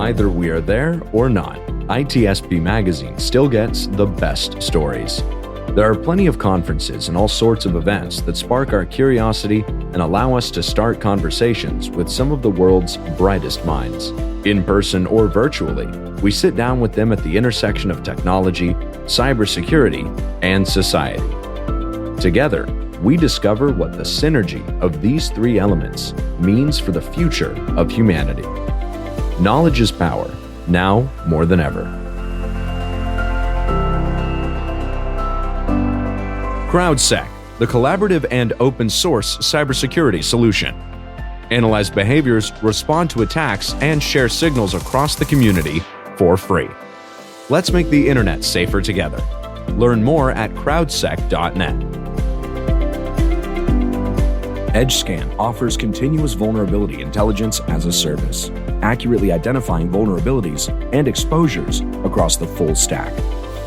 Either we are there or not, ITSP Magazine still gets the best stories. There are plenty of conferences and all sorts of events that spark our curiosity and allow us to start conversations with some of the world's brightest minds. In person or virtually, we sit down with them at the intersection of technology, cybersecurity, and society. Together, we discover what the synergy of these three elements means for the future of humanity. Knowledge is power, now more than ever. CrowdSec, the collaborative and open source cybersecurity solution. Analyze behaviors, respond to attacks, and share signals across the community for free. Let's make the internet safer together. Learn more at crowdsec.net. EdgeScan offers continuous vulnerability intelligence as a service, accurately identifying vulnerabilities and exposures across the full stack.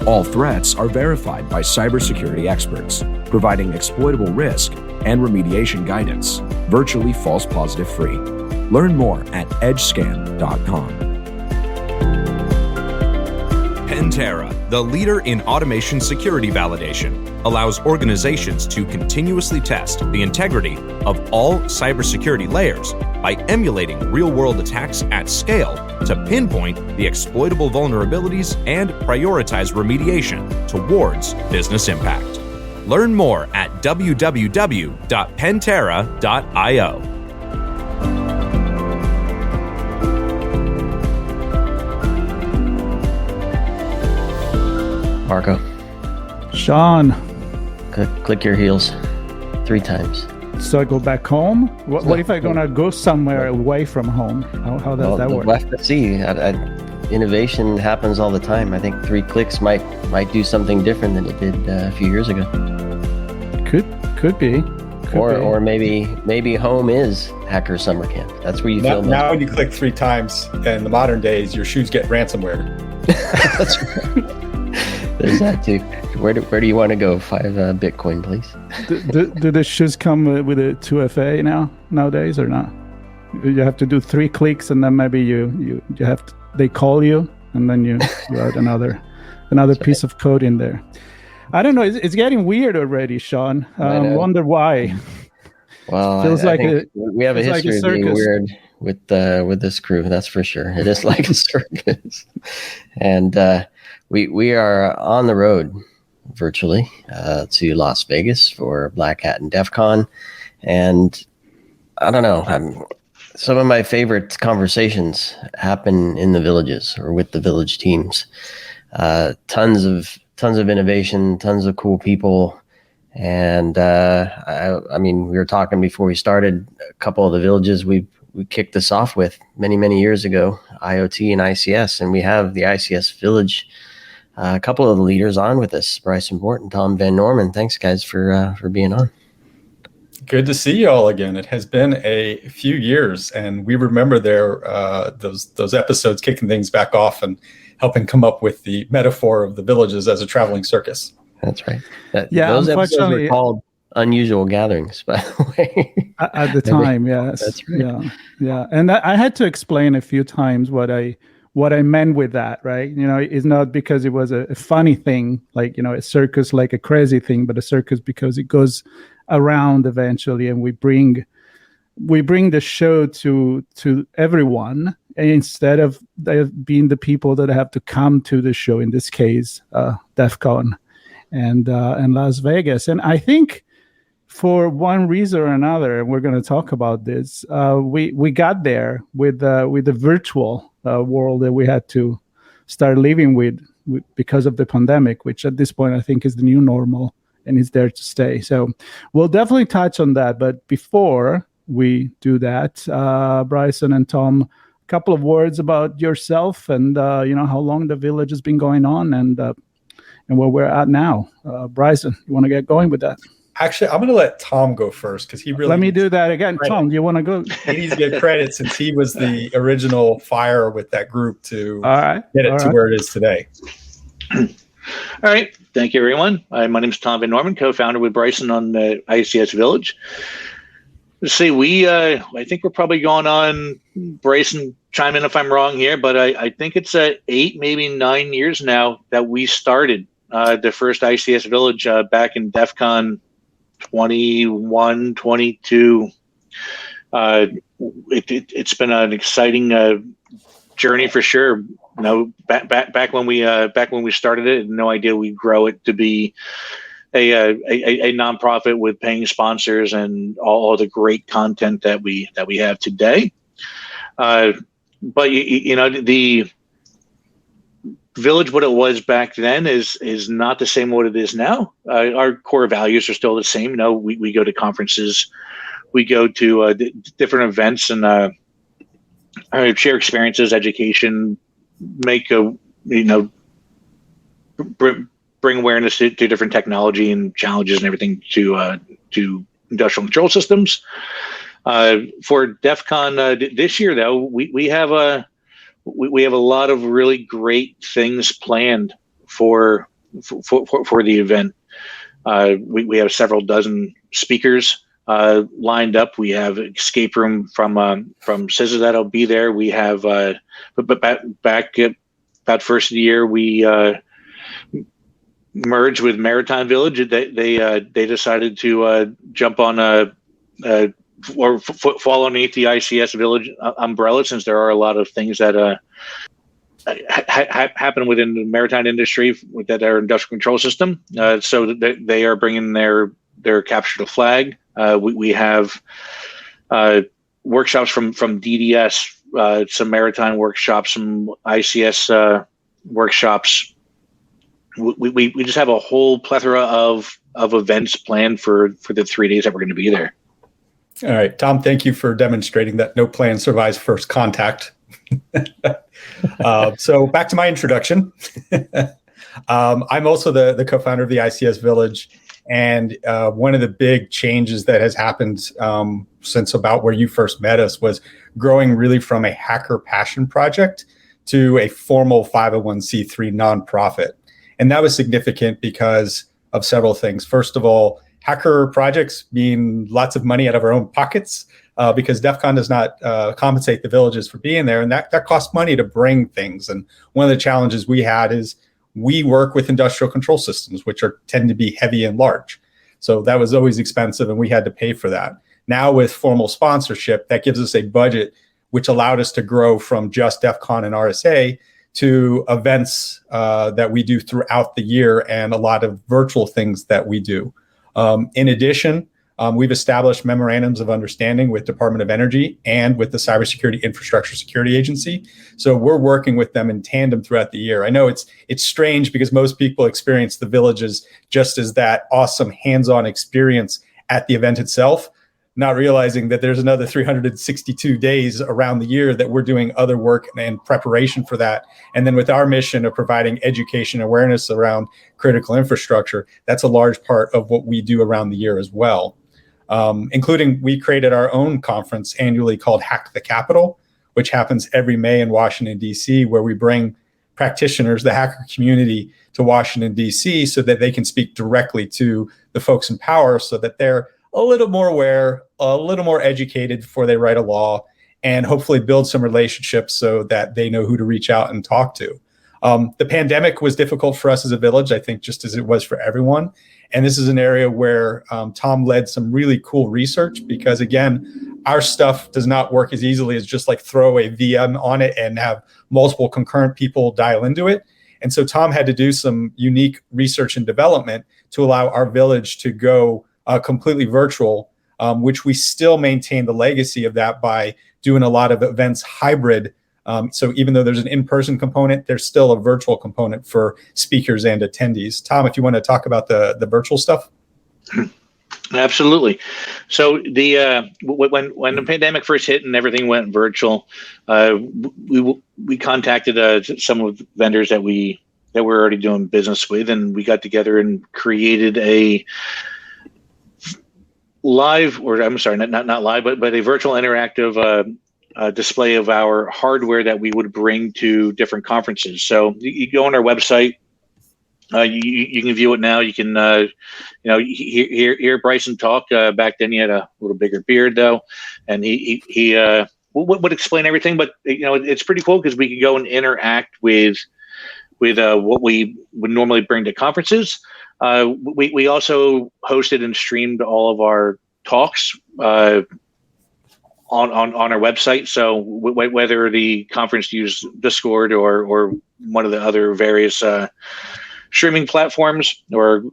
All threats are verified by cybersecurity experts, providing exploitable risk and remediation guidance, virtually false positive free. Learn more at edgescan.com. Pantera, the leader in automation security validation, allows organizations to continuously test the integrity of all cybersecurity layers by emulating real-world attacks at scale to pinpoint the exploitable vulnerabilities and prioritize remediation towards business impact. Learn more at www.pantera.io. Marco. Sean. Click your heels 3 times. So I go back home? What if I'm going to go somewhere away from home? How does that work? We'll have to see. Innovation happens all the time. I think 3 clicks might do something different than it did a few years ago. Could be. Or maybe home is hacker summer camp. That's where you feel now when you click 3 times in the modern days, your shoes get ransomware. That's right. There's that too. Where do you want to go? 5 Bitcoin, please. Do the shoes come with a 2FA nowadays or not? You have to do 3 clicks and then maybe you have to, they call you and then you add another piece of code in there. I don't know. It's getting weird already, Sean. Wonder why. Well, feels I think we have a history of being weird with this crew. That's for sure. It is like a circus, and we are on the road virtually to Las Vegas for Black Hat and DEF CON, and I don't know. Some of my favorite conversations happen in the villages or with the village teams. Tons of innovation, tons of cool people. And I mean, we were talking before we started, a couple of the villages we kicked this off with many years ago, IoT and ICS. And we have the ICS Village, a couple of the leaders on with us, Bryson, Bort, and Tom VanNorman. Thanks, guys, for being on. Good to see you all again. It has been a few years, and we remember those episodes kicking things back off and helping come up with the metaphor of the villages as a traveling circus. That's right. Those episodes were called Unusual Gatherings, by the way. At the time, yes. That's right. Yeah. And I had to explain a few times what I meant with that, right? You know, it's not because it was a funny thing, like, you know, a circus, like a crazy thing, but a circus because it goes around eventually, and we bring the show to everyone instead of being the people that have to come to the show. In this case, DEF CON and Las Vegas. And I think for one reason or another, and we're going to talk about this, we got there with the virtual world that we had to start living with because of the pandemic, which at this point I think is the new normal and is there to stay. So we'll definitely touch on that. But before we do that, Bryson and Tom, a couple of words about yourself and how long the village has been going on and where we're at now. Bryson, you want to get going with that? Actually, I'm going to let Tom go first because he really. Let me do that again. Credit. Tom, do you want to go? He needs to get credit since he was the original fire with that group to get it to where it is today. All right. Thank you, everyone. My name is Tom VanNorman, co-founder with Bryson on the ICS Village. See, I think we're probably going on, Bryson, chime in if I'm wrong here, but I think it's 8, maybe 9 years now that we started the first ICS Village back in DEF CON 21, 22. It's been an exciting journey for sure. Back when we started it, no idea we'd grow it to be a nonprofit with paying sponsors and all the great content that we have today. But the Village, what it was back then, is not the same what it is now. Our core values are still the same. We go to conferences, we go to different events, and share experiences, education, bring awareness to different technology and challenges and everything to industrial control systems. For DEF CON this year, though, we have a lot of really great things planned for the event. We have several dozen speakers lined up. We have escape room from SZA that'll be there. We have back about first of the year we merged with Maritime Village. They decided to jump on or fall underneath the ICS Village umbrella, since there are a lot of things that happen within the maritime industry that are industrial control system. So they are bringing their capture the flag. We have workshops from DDS, some maritime workshops, some ICS workshops. We just have a whole plethora of events planned for the 3 days that we're going to be there. All right, Tom, thank you for demonstrating that no plan survives first contact. So back to my introduction. I'm also the co-founder of the ICS Village. And one of the big changes that has happened since about where you first met us was growing really from a hacker passion project to a formal 501c3 nonprofit. And that was significant because of several things. First of all, hacker projects mean lots of money out of our own pockets because DEF CON does not compensate the villages for being there. And that costs money to bring things. And one of the challenges we had is we work with industrial control systems, which tend to be heavy and large. So that was always expensive and we had to pay for that. Now with formal sponsorship, that gives us a budget which allowed us to grow from just DEF CON and RSA to events that we do throughout the year and a lot of virtual things that we do. In addition, we've established memorandums of understanding with Department of Energy and with the Cybersecurity Infrastructure Security Agency. So we're working with them in tandem throughout the year. I know it's strange because most people experience the villages just as that awesome hands-on experience at the event itself, not realizing that there's another 362 days around the year that we're doing other work and preparation for that. And then with our mission of providing education awareness around critical infrastructure, that's a large part of what we do around the year as well. Including we created our own conference annually called Hack the Capitol, which happens every May in Washington, D.C., where we bring practitioners, the hacker community, to Washington, D.C. so that they can speak directly to the folks in power so that they're a little more aware, a little more educated before they write a law, and hopefully build some relationships so that they know who to reach out and talk to. The pandemic was difficult for us as a village, I think, just as it was for everyone. And this is an area where Tom led some really cool research because, again, our stuff does not work as easily as just like throw a VM on it and have multiple concurrent people dial into it. And so Tom had to do some unique research and development to allow our village to go completely virtual, which we still maintain the legacy of that by doing a lot of events hybrid. So even though there's an in-person component, there's still a virtual component for speakers and attendees. Tom, if you want to talk about the virtual stuff. Absolutely. So when the pandemic first hit and everything went virtual, we contacted some of the vendors that we're already doing business with, and we got together and created a live, or I'm sorry, not live, but a virtual interactive display of our hardware that we would bring to different conferences. So you go on our website, You can view it now. You can hear Bryson talk. Back then, he had a little bigger beard though, and he would explain everything. But it's pretty cool because we can go and interact with what we would normally bring to conferences. We also hosted and streamed all of our talks on our website. So whether the conference used Discord or one of the other various streaming platforms or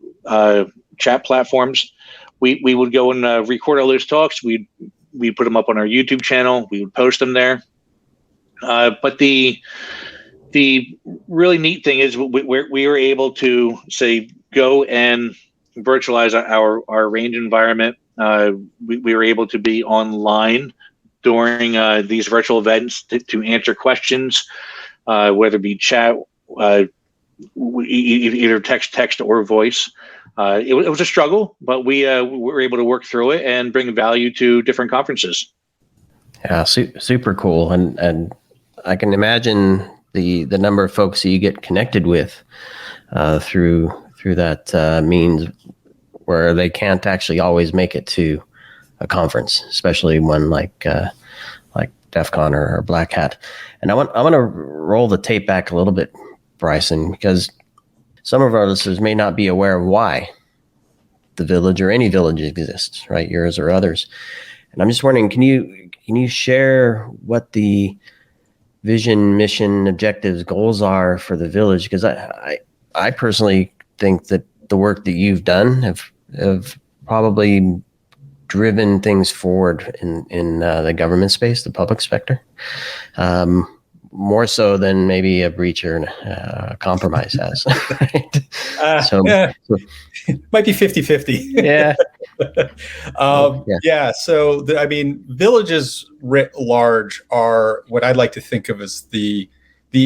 chat platforms, we would go and record all those talks. We put them up on our YouTube channel. We would post them there. But the really neat thing is we were able to go and virtualize our range environment. We were able to be online during these virtual events to answer questions, whether it be chat, either text or voice. It was a struggle, but we were able to work through it and bring value to different conferences. Yeah, super cool. And I can imagine the number of folks that you get connected with through that means where they can't actually always make it to a conference, especially one like DEF CON or Black Hat. And I want to roll the tape back a little bit, Bryson, because some of our listeners may not be aware of why the village or any village exists, right? Yours or others. And I'm just wondering, can you share what the vision, mission, objectives, goals are for the village? Because I personally think that the work that you've done have probably driven things forward in the government space, the public sector, more so than maybe a breach or a compromise has. Right? Might be 50-50. Yeah. Yeah. So, villages writ large are what I'd like to think of as the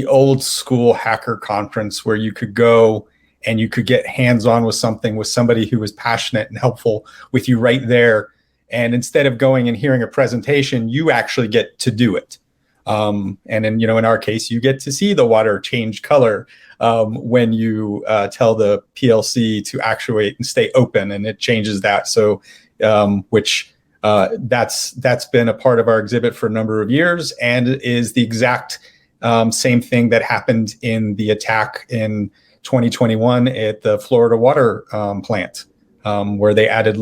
old school hacker conference where you could go and you could get hands-on with something with somebody who was passionate and helpful with you right there. And instead of going and hearing a presentation, you actually get to do it. And in our case, you get to see the water change color when you tell the PLC to actuate and stay open, and it changes that. So, that's been a part of our exhibit for a number of years, and is the exact same thing that happened in the attack in 2021 at the Florida water plant, where they added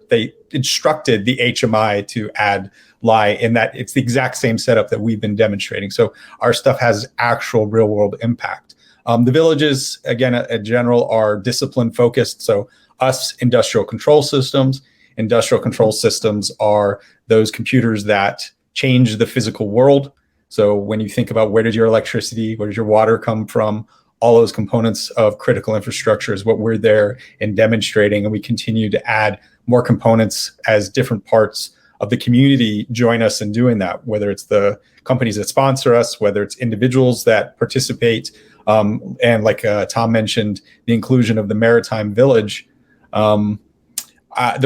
they instructed the HMI to add lie, in that it's the exact same setup that we've been demonstrating. So our stuff has actual real world impact. The villages, again, in general, are discipline focused. So us, industrial control systems are those computers that change the physical world. So when you think about where does your electricity, where does your water come from, all those components of critical infrastructure is what we're there and demonstrating. And we continue to add more components as different parts of the community join us in doing that, whether it's the companies that sponsor us, whether it's individuals that participate. And like Tom mentioned, the inclusion of the Maritime Village. The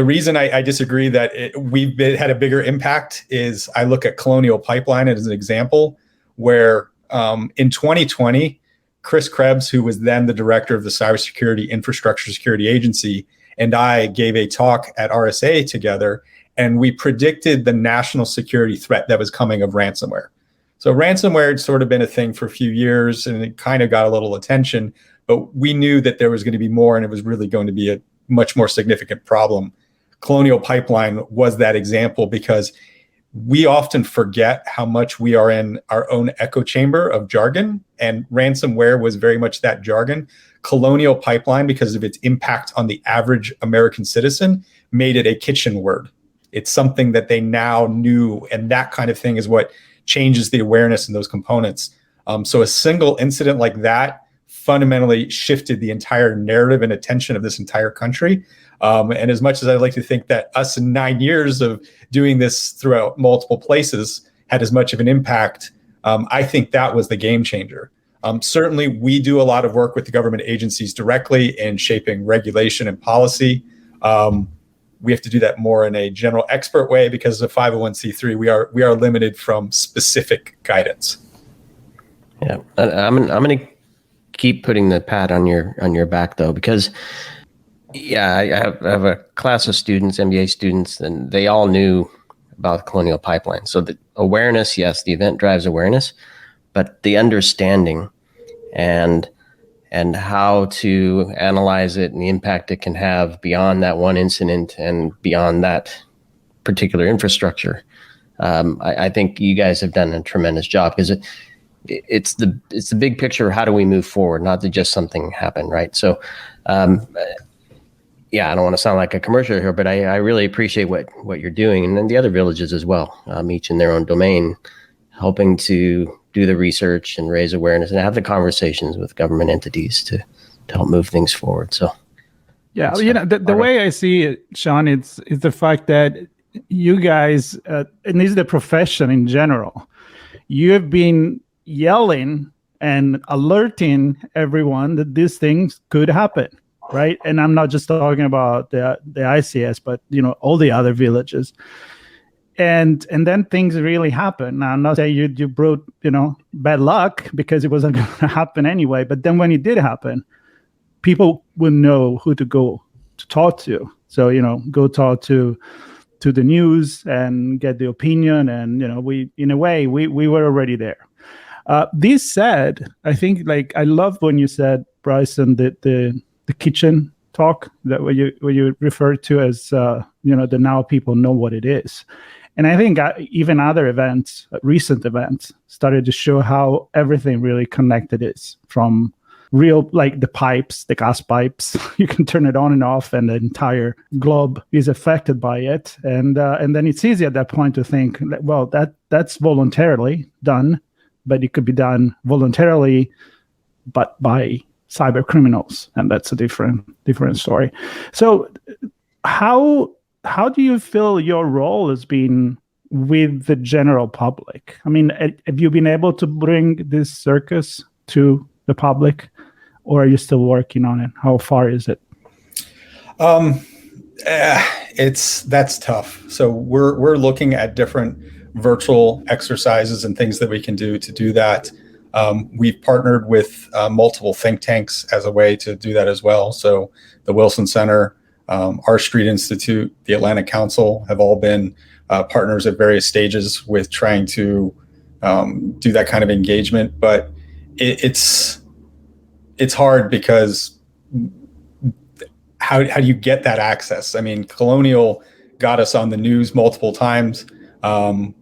reason I disagree that we've had a bigger impact is I look at Colonial Pipeline as an example where in 2020, Chris Krebs, who was then the director of the Cybersecurity Infrastructure Security Agency, and I gave a talk at RSA together, and we predicted the national security threat that was coming of ransomware. So ransomware had sort of been a thing for a few years, and it kind of got a little attention, but we knew that there was going to be more, and it was really going to be a much more significant problem. Colonial Pipeline was that example, because we often forget how much we are in our own echo chamber of jargon, and ransomware was very much that jargon. Colonial Pipeline, because of its impact on the average American citizen, made it a kitchen word. It's something that they now knew, and that kind of thing is what changes the awareness in those components. So a single incident like that fundamentally shifted the entire narrative and attention of this entire country. And as much as I'd like to think that us in 9 years of doing this throughout multiple places had as much of an impact, I think that was the game changer. Certainly, we do a lot of work with the government agencies directly in shaping regulation and policy. We have to do that more in a general expert way because of 501c3. We are limited from specific guidance. Yeah, I'm going to keep putting the pat on your back though, because I have a class of students, MBA students, and they all knew about the Colonial Pipeline. So the awareness, yes, the event drives awareness, but the understanding and how to analyze it and the impact it can have beyond that one incident and beyond that particular infrastructure. I think you guys have done a tremendous job, because it's the big picture. How do we move forward? Not that just something happened, right? So, I don't want to sound like a commercial here, but I really appreciate what you're doing, and then the other villages as well, each in their own domain, helping to do the research and raise awareness and have the conversations with government entities to help move things forward. So, yeah, the way I see it, Sean, is the fact that you guys, and this is the profession in general, you have been yelling and alerting everyone that these things could happen, right? And I'm not just talking about the ICS, but all the other villages. And then things really happen. Now, I'm not saying you brought bad luck, because it wasn't going to happen anyway. But then when it did happen, people would know who to go to talk to. So go talk to the news and get the opinion. And we were already there. This said, I think I love when you said, Bryson, that the kitchen talk, that what you referred to as the now people know what it is. And I think even other events, recent events, started to show how everything really connected is, from real, like the pipes, the gas pipes. You can turn it on and off, and the entire globe is affected by it. And then it's easy at that point to think, well, that's voluntarily done, but it could be done voluntarily, but by cyber criminals, and that's a different story. So how do you feel your role has been with the general public? I mean, have you been able to bring this circus to the public, or are you still working on it? How far is it? That's tough. So we're looking at different virtual exercises and things that we can do to do that. We've partnered with multiple think tanks as a way to do that as well. So the Wilson Center, our Street Institute, the Atlantic Council have all been partners at various stages with trying to do that kind of engagement. But it's hard, because how do you get that access? I mean, Colonial got us on the news multiple times.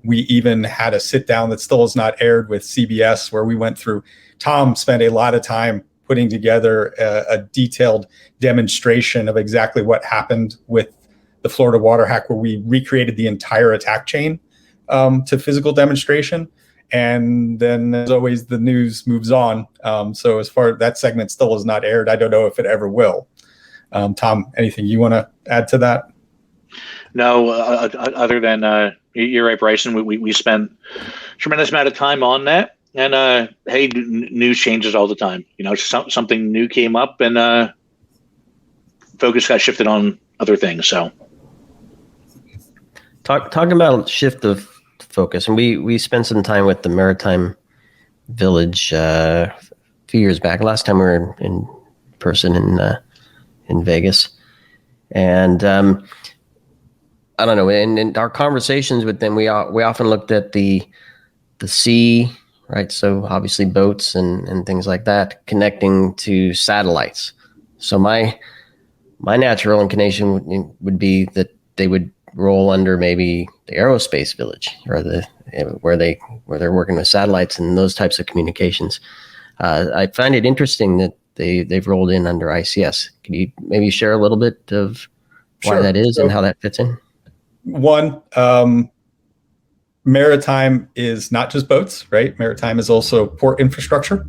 We even had a sit down that still is not aired with CBS, where we went through. Tom spent a lot of time putting together a detailed demonstration of exactly what happened with the Florida water hack, where we recreated the entire attack chain to physical demonstration. And then, as always, the news moves on. So as far as that segment still is not aired, I don't know if it ever will. Tom, anything you want to add to that? No, other than you're right, Bryson. We spent a tremendous amount of time on that. And hey, news changes all the time. Something new came up, and focus got shifted on other things. So, talking about shift of focus, and we spent some time with the Maritime Village a few years back. Last time we were in person in Vegas, and I don't know. In our conversations with them, we often looked at the sea. Right, so obviously boats and things like that connecting to satellites. So my natural inclination would be that they would roll under maybe the aerospace village, or where they're working with satellites and those types of communications. I find it interesting that they've rolled in under ICS. Can you maybe share a little bit of why that is and how that fits in? One. Maritime is not just boats, right? Maritime is also port infrastructure.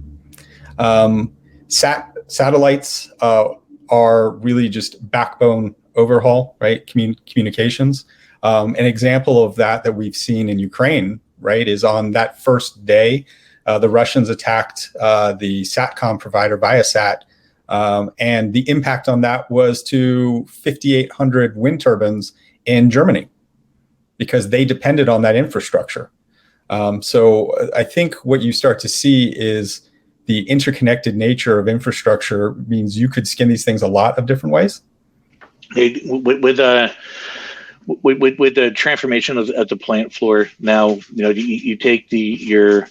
Satellites are really just backbone overhaul, right? Communications. An example of that we've seen in Ukraine, right, is on that first day, the Russians attacked the SATCOM provider Viasat, and the impact on that was to 5,800 wind turbines in Germany, because they depended on that infrastructure. So I think what you start to see is the interconnected nature of infrastructure means you could skin these things a lot of different ways? With the transformation of the plant floor now, you take your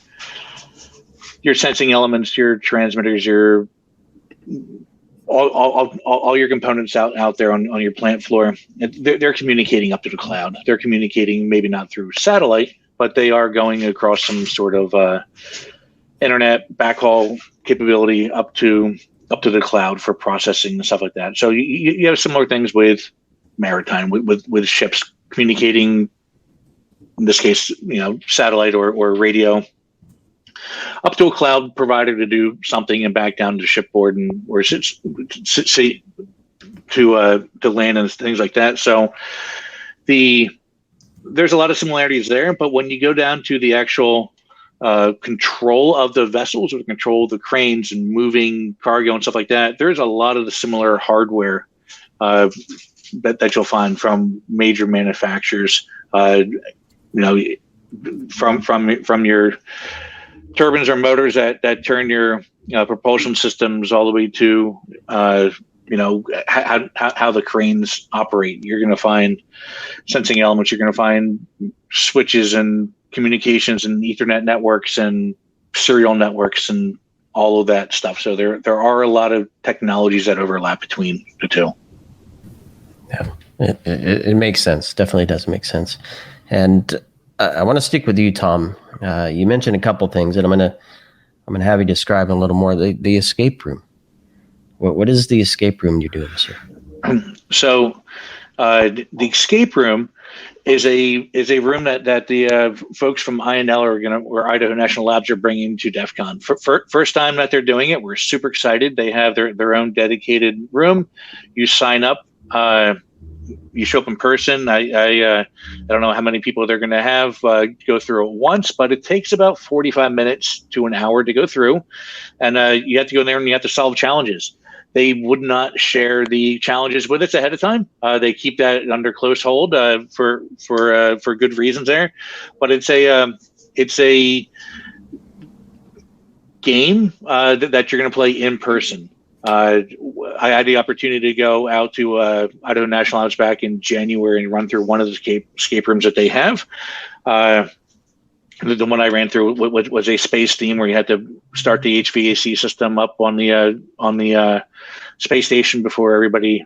sensing elements, your transmitters, your all your components out there on your plant floor. They're communicating up to the cloud. They're communicating maybe not through satellite, but they are going across some sort of internet backhaul capability up to the cloud for processing and stuff like that. So you have similar things with maritime, with ships communicating, in this case, satellite or radio, up to a cloud provider to do something and back down to shipboard or to land and things like that. So there's a lot of similarities there, but when you go down to the actual control of the vessels or control of the cranes and moving cargo and stuff like that, there's a lot of the similar hardware that you'll find from major manufacturers. From your turbines or motors that turn your propulsion systems all the way to how the cranes operate. You're going to find sensing elements. You're going to find switches and communications and Ethernet networks and serial networks and all of that stuff. So there are a lot of technologies that overlap between the two. Yeah, it makes sense. Definitely does make sense. And I want to stick with you, Tom. You mentioned a couple things, and I'm gonna have you describe a little more the escape room. What is the escape room you're doing this year? So the escape room is a room that the folks from INL or Idaho National Labs are bringing to DEF CON. First time that they're doing it. We're super excited. They have their own dedicated room. You sign up. You show up in person. I don't know how many people they're going to have go through it once, but it takes about 45 minutes to an hour to go through. And you have to go in there and you have to solve challenges. They would not share the challenges with us ahead of time. They keep that under close hold for good reasons there. But it's a game that you're going to play in person. I had the opportunity to go out to Idaho National Labs back in January and run through one of the escape rooms that they have. The one I ran through was a space theme where you had to start the HVAC system up on the space station before everybody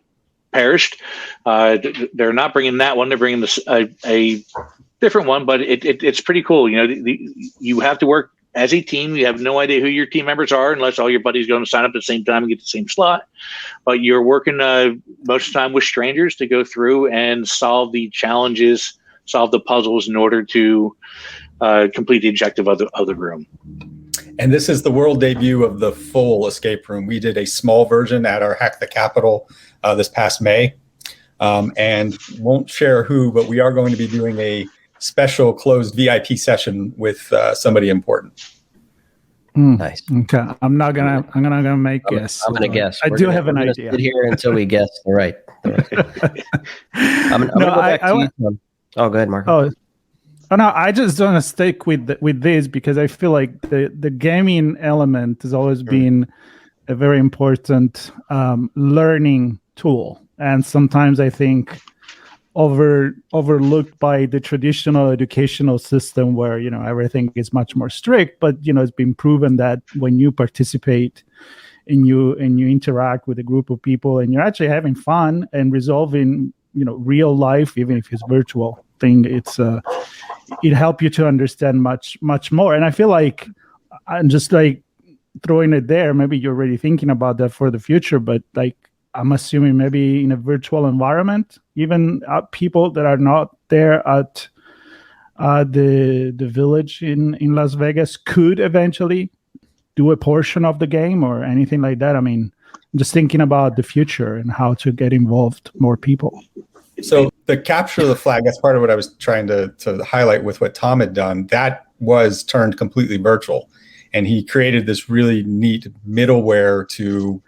perished. They're not bringing that one; they're bringing a different one, but it's pretty cool. You have to work as a team. You have no idea who your team members are unless all your buddies go and sign up at the same time and get the same slot. But you're working most of the time with strangers to go through and solve the challenges, solve the puzzles in order to complete the objective of the room. And this is the world debut of the full escape room. We did a small version at our Hack the Capitol this past May, and won't share who, but we are going to be doing a special closed VIP session with somebody important. Nice. Okay, I'm not gonna make guess. I'm gonna guess. I do have an idea. Sit here until we guess. All right. I'm gonna go back to you. Oh, go ahead, Marco. Oh no, I just want to stick with this because I feel like the gaming element has always been a very important learning tool, and sometimes I think overlooked by the traditional educational system where everything is much more strict. But it's been proven that when you participate and you interact with a group of people and you're actually having fun and resolving real life, even if it's virtual thing, it helps you to understand much more. And I feel like I'm just like throwing it there. Maybe you're already thinking about that for the future, but like I'm assuming maybe in a virtual environment, even people that are not there at the Village in Las Vegas could eventually do a portion of the game or anything like that. I mean, I'm just thinking about the future and how to get involved more people. So the capture of the flag, that's part of what I was trying to highlight with what Tom had done. That was turned completely virtual. And he created this really neat middleware to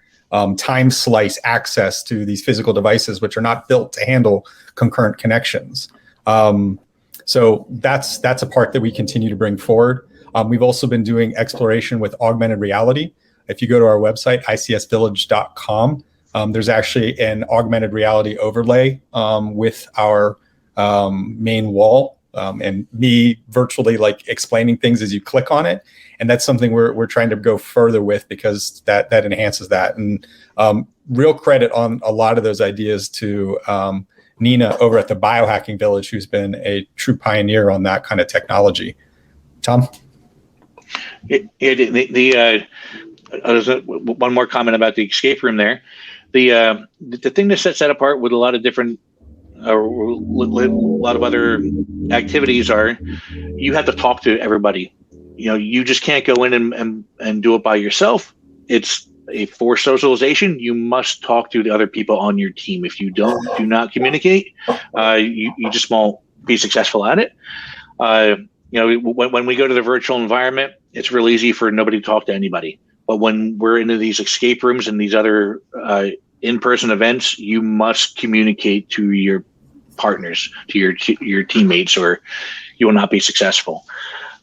time slice access to these physical devices, which are not built to handle concurrent connections. So that's a part that we continue to bring forward. We've also been doing exploration with augmented reality. If you go to our website, icsvillage.com, there's actually an augmented reality overlay with our main wall, and me virtually like explaining things as you click on it. And that's something we're trying to go further with, because that enhances that. And real credit on a lot of those ideas to Nina over at the Biohacking Village, who's been a true pioneer on that kind of technology. Tom? One more comment about the escape room there. The thing that sets that apart with a lot of different, a lot of other activities are, you have to talk to everybody. You just can't go in and do it by yourself. It's for socialization. You must talk to the other people on your team. If you do not communicate, you just won't be successful at it. When we go to the virtual environment, it's real easy for nobody to talk to anybody. But when we're into these escape rooms and these other in-person events, you must communicate to your partners, to your teammates, or you will not be successful.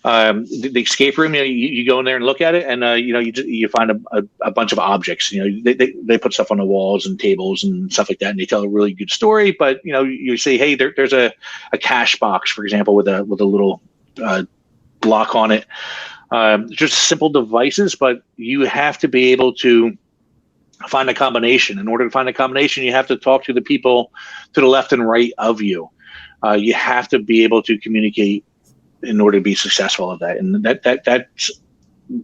The escape room, you go in there and look at it, and you find a bunch of objects. They put stuff on the walls and tables and stuff like that, and they tell a really good story. But you say, hey, there's a cash box, for example, with a little block on it. Just simple devices, but you have to be able to find a combination. In order to find a combination, you have to talk to the people to the left and right of you. You have to be able to communicate in order to be successful at that. And that's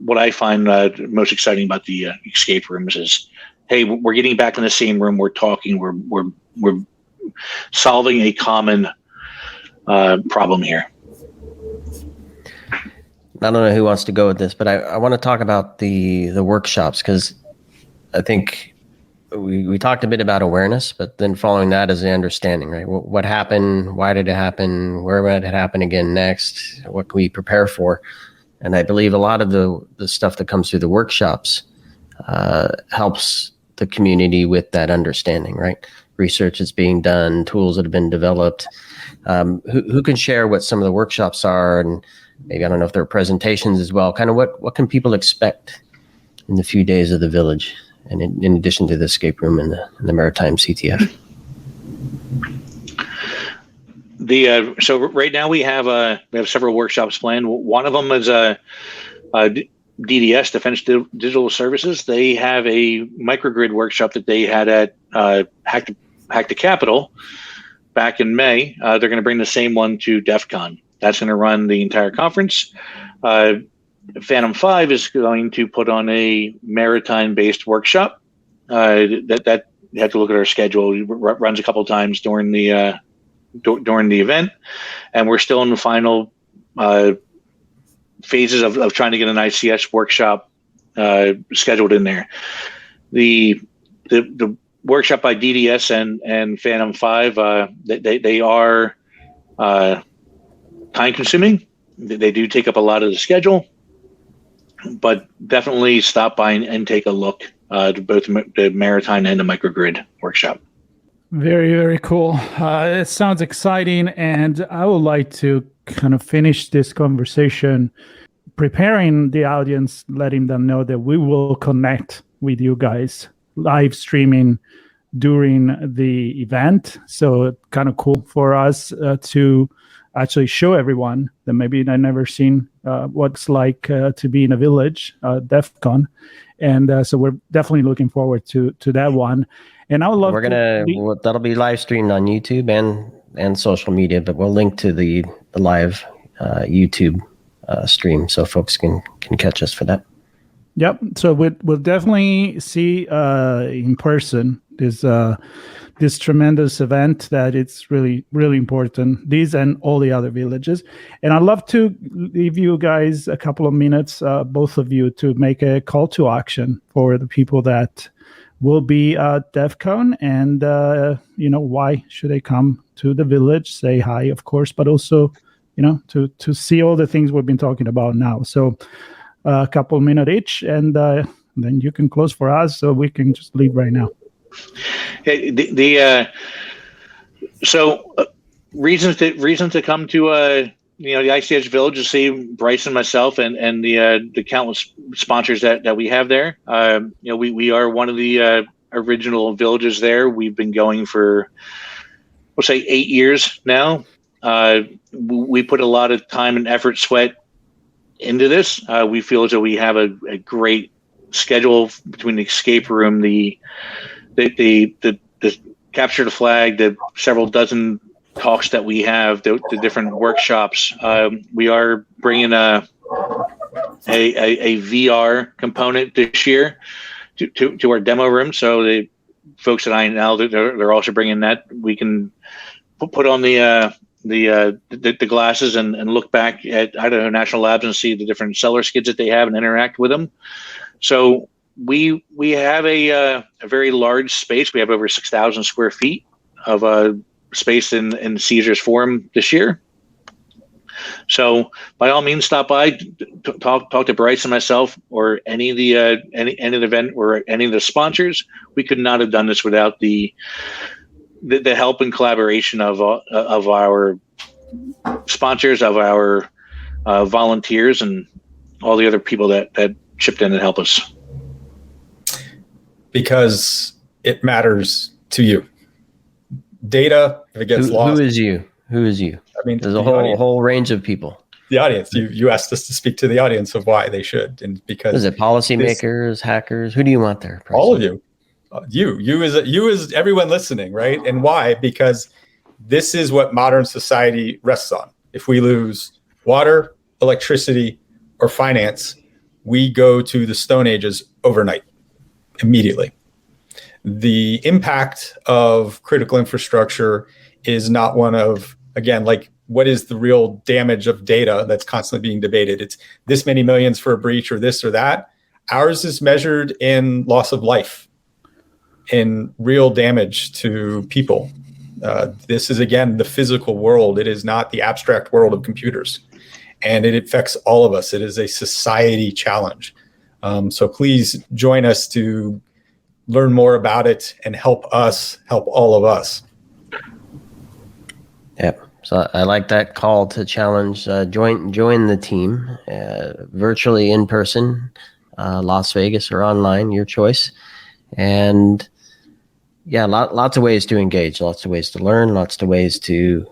what I find most exciting about the escape rooms is, hey, we're getting back in the same room. We're talking. We're solving a common problem here. I don't know who wants to go with this, but I want to talk about the workshops, because I think we talked a bit about awareness, but then following that is the understanding, right? What happened? Why did it happen? Where might it happen again next? What can we prepare for? And I believe a lot of the stuff that comes through the workshops helps the community with that understanding, right? Research is being done, tools that have been developed. Who can share what some of the workshops are, and maybe, I don't know if there are presentations as well, kind of what can people expect in the few days of the village, and in addition to the escape room and the Maritime CTF? So right now we have several workshops planned. One of them is DDS, Defense Digital Services. They have a microgrid workshop that they had at Hack the Capitol back in May. They're going to bring the same one to DEF CON. That's going to run the entire conference. Phantom 5 is going to put on a maritime-based workshop. That you have to look at our schedule. It runs a couple of times during the event, and we're still in the final phases of trying to get an ICS workshop scheduled in there. The workshop by DDS and Phantom 5, they are time-consuming. They do take up a lot of the schedule, but definitely stop by and take a look to both the Maritime and the Microgrid workshop. Very, very cool. It sounds exciting, and I would like to kind of finish this conversation preparing the audience, letting them know that we will connect with you guys live streaming during the event. So kind of cool for us to actually show everyone that maybe they've never seen what's like to be in a village, DEF CON. And so we're definitely looking forward to that one. And I would love that'll be live streamed on YouTube and social media, but we'll link to the live YouTube stream so folks can catch us for that. Yep. So we'll definitely see in person this tremendous event that it's really, really important, these and all the other villages. And I'd love to leave you guys a couple of minutes, both of you, to make a call to action for the people that will be at DEF CON, and why should they come to the village, say hi, of course, but also to see all the things we've been talking about now. So a couple minutes each, and then you can close for us, so we can just leave right now. Reasons to come to the ICS Village, you see Bryson, myself, and the countless sponsors that we have there. We are one of the original villages there. We've been going for, we'll say, 8 years now. We put a lot of time and effort, sweat into this. We feel as though we have a great schedule between the escape room, the capture the flag, the several dozen talks that we have, the different workshops. We are bringing a VR component this year to our demo room. So the folks that I know, they're also bringing that. We can put on the glasses and look back at National Labs and see the different seller skids that they have and interact with them. So we have a very large space. We have over 6,000 square feet of space in Caesar's Forum this year. So by all means, stop by, talk to Bryce and myself, or any of the event or any of the sponsors. We could not have done this without the help and collaboration of our sponsors, of our volunteers, and all the other people that chipped in and helped us. Because it matters to you. Data, if it gets lost. Who is you? I mean, there's a whole range of people. The audience. You asked us to speak to the audience of why they should, and because is it policymakers, hackers? Who do you want there? All of you. You as everyone listening, right? And why? Because this is what modern society rests on. If we lose water, electricity, or finance, we go to the Stone Ages overnight, immediately. The impact of critical infrastructure is not one of, again, like, what is the real damage of data that's constantly being debated? It's this many millions for a breach or this or that. Ours is measured in loss of life, in real damage to people. This is, again, the physical world. It is not the abstract world of computers. And it affects all of us. It is a society challenge. So please join us to learn more about it and help us help all of us. Yep. So I like that call to challenge. Join the team, virtually, in person, Las Vegas or online, your choice. And yeah, lots of ways to engage, lots of ways to learn, lots of ways to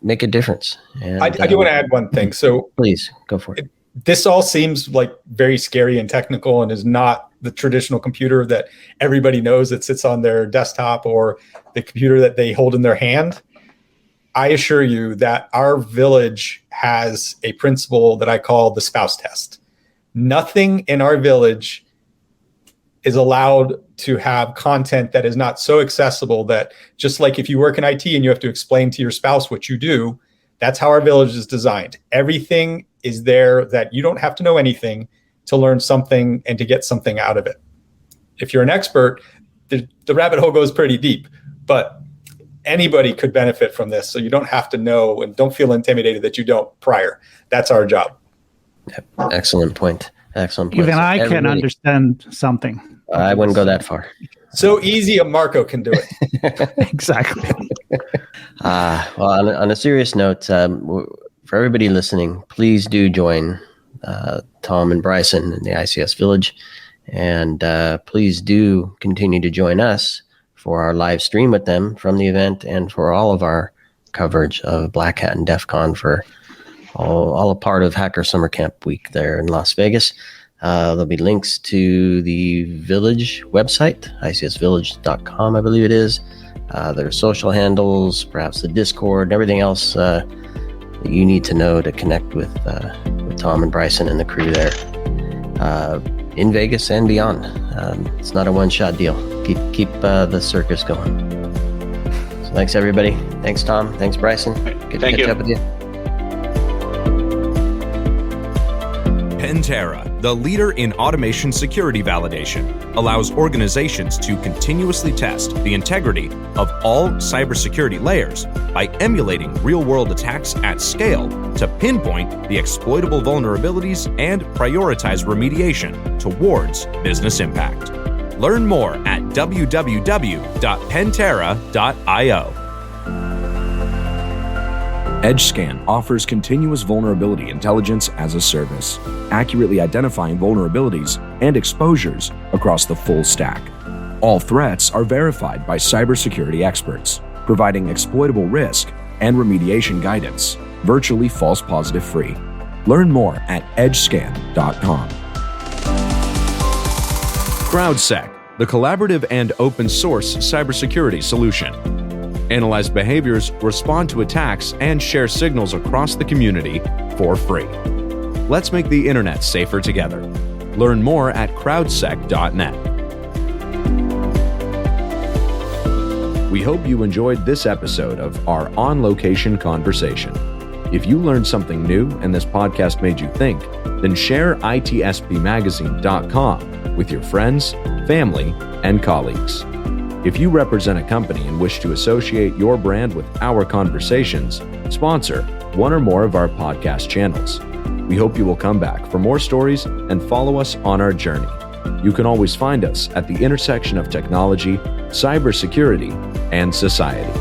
make a difference. And I do want to add one thing. So please go for it. This all seems like very scary and technical, and is not the traditional computer that everybody knows that sits on their desktop or the computer that they hold in their hand. I assure you that our village has a principle that I call the spouse test. Nothing in our village is allowed to have content that is not so accessible that, just like if you work in IT and you have to explain to your spouse what you do, that's how our village is designed. Everything is there that you don't have to know anything to learn something and to get something out of it. If you're an expert, the rabbit hole goes pretty deep, but anybody could benefit from this. So you don't have to know, and don't feel intimidated that you don't prior. That's our job. Yep. Excellent point. Even I can understand something. I wouldn't go that far. So easy, a Marco can do it. Exactly. Well, on a serious note, for everybody listening, please do join Tom and Bryson in the ICS Village. And please do continue to join us for our live stream with them from the event, and for all of our coverage of Black Hat and DEF CON, for all a part of Hacker Summer Camp Week there in Las Vegas. There'll be links to the Village website, icsvillage.com, I believe it is. Their social handles, perhaps the Discord, and everything else that you need to know to connect with Tom and Bryson and the crew there in Vegas and beyond. It's not a one-shot deal. Keep the circus going. So thanks, everybody. Thanks, Tom. Thanks, Bryson. Good to catch up with you. Pantera, the leader in automation security validation, allows organizations to continuously test the integrity of all cybersecurity layers by emulating real-world attacks at scale to pinpoint the exploitable vulnerabilities and prioritize remediation towards business impact. Learn more at www.pantera.io. EdgeScan offers continuous vulnerability intelligence as a service, accurately identifying vulnerabilities and exposures across the full stack. All threats are verified by cybersecurity experts, providing exploitable risk and remediation guidance, virtually false positive free. Learn more at edgescan.com. CrowdSec, the collaborative and open source cybersecurity solution. Analyze behaviors, respond to attacks, and share signals across the community for free. Let's make the internet safer together. Learn more at crowdsec.net. We hope you enjoyed this episode of our on-location conversation. If you learned something new and this podcast made you think, then share itspmagazine.com with your friends, family, and colleagues. If you represent a company and wish to associate your brand with our conversations, sponsor one or more of our podcast channels. We hope you will come back for more stories and follow us on our journey. You can always find us at the intersection of technology, cybersecurity, and society.